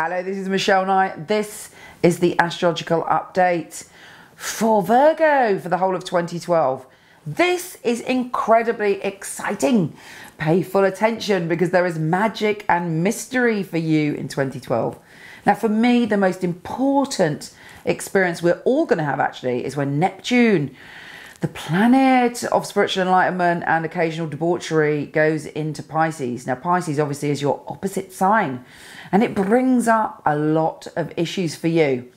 Hello, this is Michele Knight. This is the astrological update for Virgo for the whole of 2012. This is incredibly exciting. Pay full attention because there is magic and mystery for you in 2012. Now, for me, the most important experience we're all going to have actually is when Neptune, the planet of spiritual enlightenment and occasional debauchery, goes into Pisces. Now, Pisces obviously is your opposite sign, and it brings up a lot of issues for you.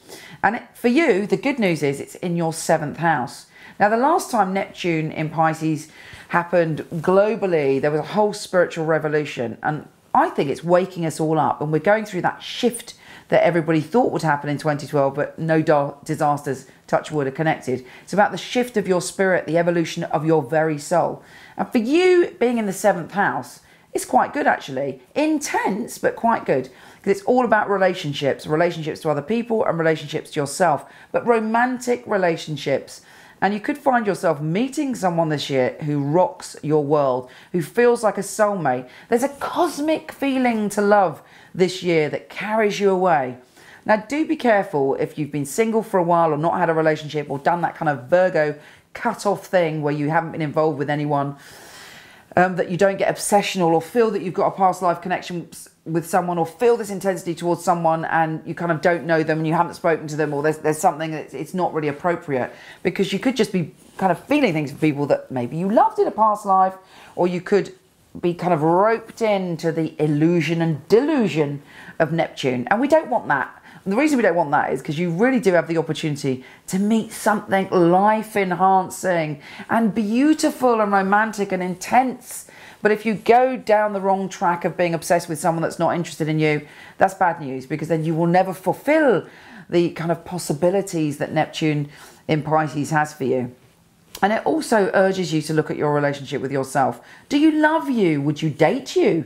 And for you, the good news is it's in your 7th house. Now, the last time Neptune in Pisces happened globally, there was a whole spiritual revolution. And I think it's waking us all up. And we're going through that shift that everybody thought would happen in 2012, but no disasters, touch wood, are connected. It's about the shift of your spirit, the evolution of your very soul. And for you, being in the 7th house, it's quite good actually. Intense, but quite good. Because it's all about relationships. Relationships to other people and relationships to yourself. But romantic relationships. And you could find yourself meeting someone this year who rocks your world, who feels like a soulmate. There's a cosmic feeling to love this year that carries you away. Now, do be careful if you've been single for a while or not had a relationship or done that kind of Virgo cut-off thing where you haven't been involved with anyone, that you don't get obsessional or feel that you've got a past life connection with someone or feel this intensity towards someone and you kind of don't know them and you haven't spoken to them, or there's something that it's not really appropriate, because you could just be kind of feeling things for people that maybe you loved in a past life, or you could be kind of roped into the illusion and delusion of Neptune, and we don't want that. And the reason we don't want that is because you really do have the opportunity to meet something life-enhancing and beautiful and romantic and intense. But if you go down the wrong track of being obsessed with someone that's not interested in you, that's bad news, because then you will never fulfill the kind of possibilities that Neptune in Pisces has for you. And it also urges you to look at your relationship with yourself. Do you love you? Would you date you?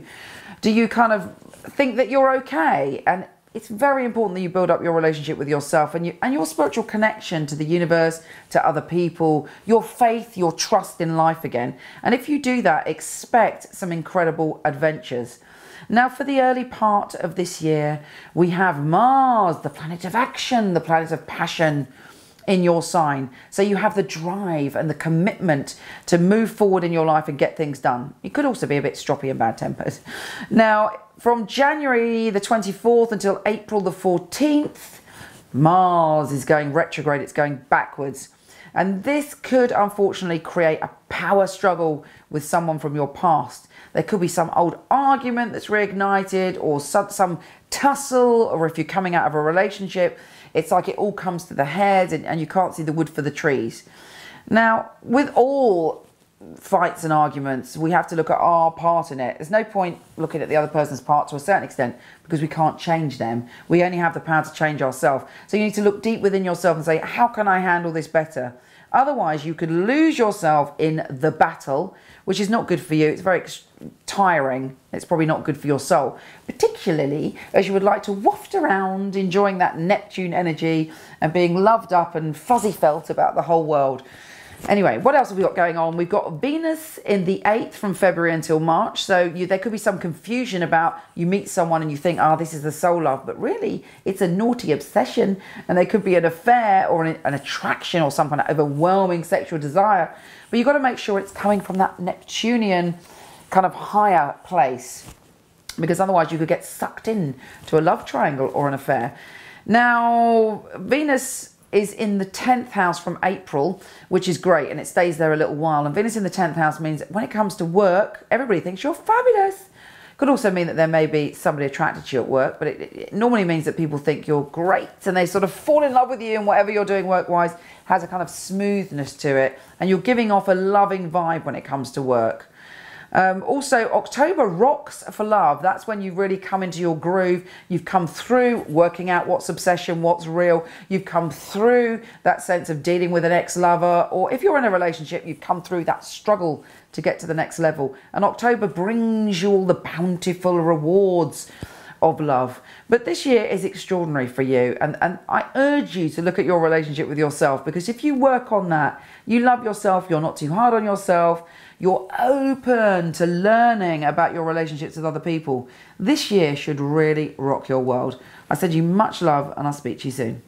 Do you kind of think that you're okay? And it's very important that you build up your relationship with yourself and your spiritual connection to the universe, to other people, your faith, your trust in life again. And if you do that, expect some incredible adventures. Now, for the early part of this year, we have Mars, the planet of action, the planet of passion, in your sign. So you have the drive and the commitment to move forward in your life and get things done. You could also be a bit stroppy and bad-tempered. Now, from January the 24th until April the 14th, Mars is going retrograde, it's going backwards. And this could unfortunately create a power struggle with someone from your past. There could be some old argument that's reignited, or some tussle, or if you're coming out of a relationship, it's like it all comes to the head and you can't see the wood for the trees. Now, with all fights and arguments, we have to look at our part in it. There's no point looking at the other person's part to a certain extent because we can't change them. We only have the power to change ourselves. So you need to look deep within yourself and say, how can I handle this better? Otherwise, you could lose yourself in the battle, which is not good for you. It's very tiring. It's probably not good for your soul, particularly as you would like to waft around enjoying that Neptune energy and being loved up and fuzzy felt about the whole world. Anyway, what else have we got going on? We've got Venus in the 8th from February until March. So there could be some confusion about you meet someone and you think, oh, this is the soul love. But really, it's a naughty obsession. And there could be an affair or an attraction or some kind of overwhelming sexual desire. But you've got to make sure it's coming from that Neptunian kind of higher place, because otherwise you could get sucked in to a love triangle or an affair. Now, Venus is in the 10th house from April, which is great, and it stays there a little while. And Venus in the 10th house means when it comes to work, everybody thinks you're fabulous. Could also mean that there may be somebody attracted to you at work, but it normally means that people think you're great and they sort of fall in love with you, and whatever you're doing work-wise has a kind of smoothness to it, and you're giving off a loving vibe when it comes to work. Also, October rocks for love. That's when you really come into your groove. You've come through working out what's obsession, what's real. You've come through that sense of dealing with an ex-lover, or if you're in a relationship, you've come through that struggle to get to the next level. And October brings you all the bountiful rewards of love. But this year is extraordinary for you, and I urge you to look at your relationship with yourself, because if you work on that, you love yourself, you're not too hard on yourself, you're open to learning about your relationships with other people, this year should really rock your world. I send you much love, and I'll speak to you soon.